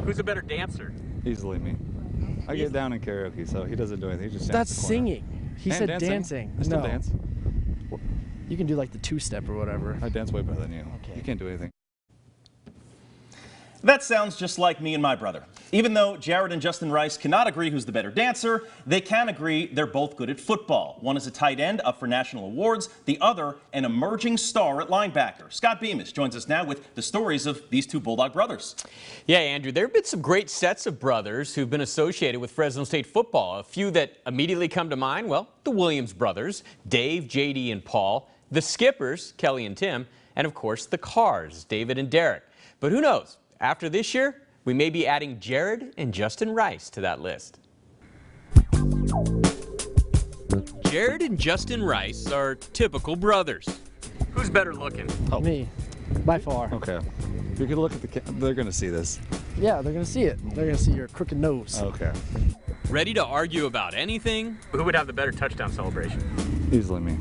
Who's a better dancer? Easily me. I get down in karaoke, so he doesn't do anything. He just That's dances in the corner. singing. He And said dancing. I still No. dance. You can do like the two-step or whatever. I dance way better than you. Okay. You can't do anything. That sounds just like me and my brother. Even though Jared and Justin Rice cannot agree who's the better dancer, they can agree they're both good at football. One is a tight end up for national awards, the other an emerging star at linebacker. Scott Bemis joins us now with the stories of these two Bulldog brothers. Yeah, Andrew, there have been some great sets of brothers who've been associated with Fresno State football. A few that immediately come to mind, well, the Williams brothers, Dave, JD, and Paul, the Skippers, Kelly and Tim, and of course the Cars, David and Derek. But who knows? After this year, we may be adding Jared and Justin Rice to that list. Jared and Justin Rice are typical brothers. Who's better looking? Oh. Me, by far. Okay. You can look at the they're going to see this. Yeah, they're going to see it. They're going to see your crooked nose. Okay. Ready to argue about anything? Who would have the better touchdown celebration? Easily me.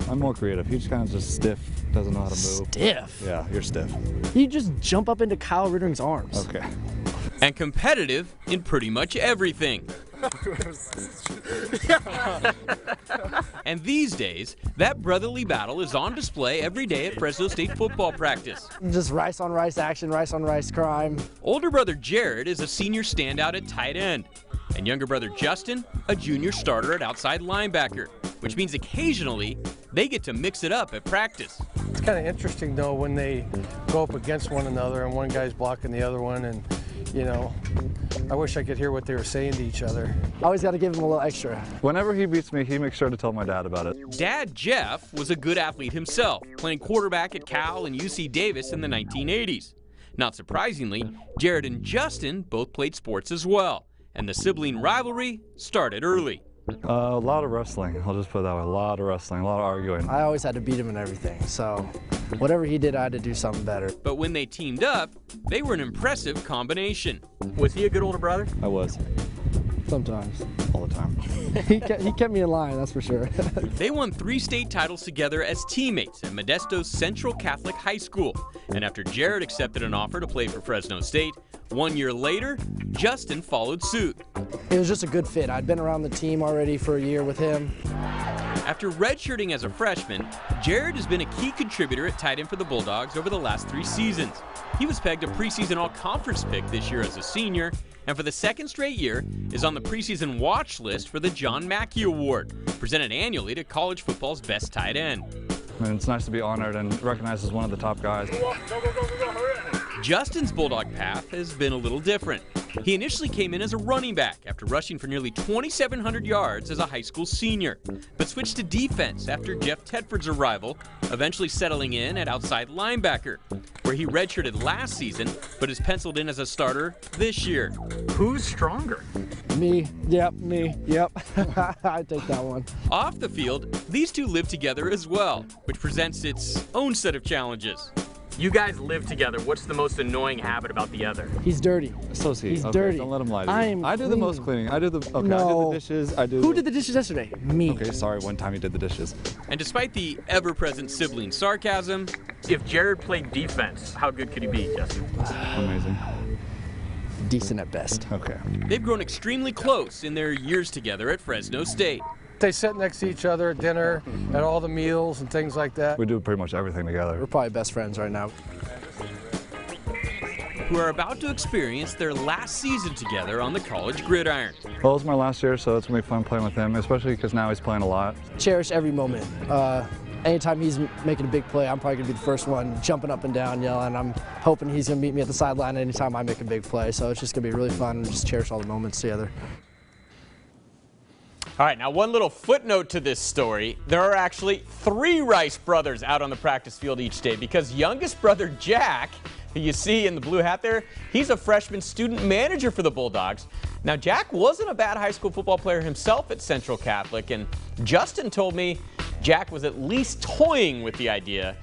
I'm more creative. He's kind of just stiff, doesn't know how to move. Stiff? Yeah, you're stiff. You just jump up into Kyle Rittering's arms. Okay. And competitive in pretty much everything. And these days, that brotherly battle is on display every day at Fresno State football practice. Just rice on rice action, rice on rice crime. Older brother Jared is a senior standout at tight end, and younger brother Justin, a junior starter at outside linebacker, which means occasionally they get to mix it up at practice. It's kind of interesting though when they go up against one another and one guy's blocking the other one, and you know, I wish I could hear what they were saying to each other. Always got to give him a little extra. Whenever he beats me, he makes sure to tell my dad about it. Dad Jeff was a good athlete himself, playing quarterback at Cal and UC Davis in the 1980s. Not surprisingly, Jared and Justin both played sports as well, and the sibling rivalry started early. A lot of wrestling. I'll just put it that way. A lot of wrestling, a lot of arguing. I always had to beat him in everything, so whatever he did, I had to do something better. But when they teamed up, they were an impressive combination. Was he a good older brother? I was. Sometimes. All the time. he kept me in line, that's for sure. They won 3 state titles together as teammates at Modesto's Central Catholic High School. And after Jared accepted an offer to play for Fresno State, 1 year later, Justin followed suit. It was just a good fit. I'd been around the team already for a year with him. After redshirting as a freshman, Jared has been a key contributor at tight end for the Bulldogs over the last 3 seasons. He was pegged a preseason all-conference pick this year as a senior, and for the 2nd straight year is on the preseason watch list for the John Mackey Award, presented annually to college football's best tight end. And it's nice to be honored and recognized as one of the top guys. Justin's Bulldog path has been a little different. He initially came in as a running back after rushing for nearly 2,700 yards as a high school senior, but switched to defense after Jeff Tedford's arrival, eventually settling in at outside linebacker, where he redshirted last season, but is penciled in as a starter this year. Who's stronger? Me. Yep, me. Yep. I take that one. Off the field, these two live together as well, which presents its own set of challenges. You guys live together. What's the most annoying habit about the other? He's dirty. So is he. He's Okay, dirty. Don't let him lie to you. I do the most cleaning. I do the No. I do the dishes. Who did the dishes yesterday? Me. Okay, sorry. One time you did the dishes. And despite the ever-present sibling sarcasm, if Jared played defense, how good could he be, Justin? Amazing. Decent at best. Okay. They've grown extremely close in their years together at Fresno State. They sit next to each other at dinner, at all the meals and things like that. We do pretty much everything together. We're probably best friends right now. Who are about to experience their last season together on the college gridiron. Well, it's my last year, so it's going to be fun playing with him, especially because now he's playing a lot. Cherish every moment. Anytime he's making a big play, I'm probably going to be the first one jumping up and down, yelling. I'm hoping he's going to meet me at the sideline anytime I make a big play. So it's just going to be really fun and just cherish all the moments together. All right, now one little footnote to this story. There are actually 3 Rice brothers out on the practice field each day because youngest brother Jack, who you see in the blue hat there, he's a freshman student manager for the Bulldogs. Now, Jack wasn't a bad high school football player himself at Central Catholic, and Justin told me Jack was at least toying with the idea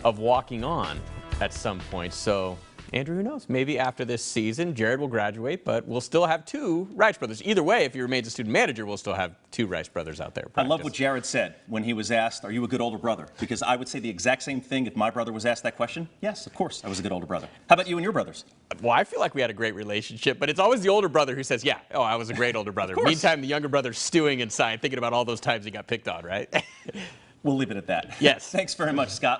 of walking on at some point. So Andrew, who knows? Maybe after this season, Jared will graduate, but we'll still have 2 Rice brothers. Either way, if he remains a student manager, we'll still have 2 Rice brothers out there. I love what Jared said when he was asked, are you a good older brother? Because I would say the exact same thing if my brother was asked that question. Yes, of course, I was a good older brother. How about you and your brothers? Well, I feel like we had a great relationship, but it's always the older brother who says, yeah, oh, I was a great older brother. Meantime, the younger brother's stewing inside, thinking about all those times he got picked on, right? We'll leave it at that. Yes. Thanks very much, Scott.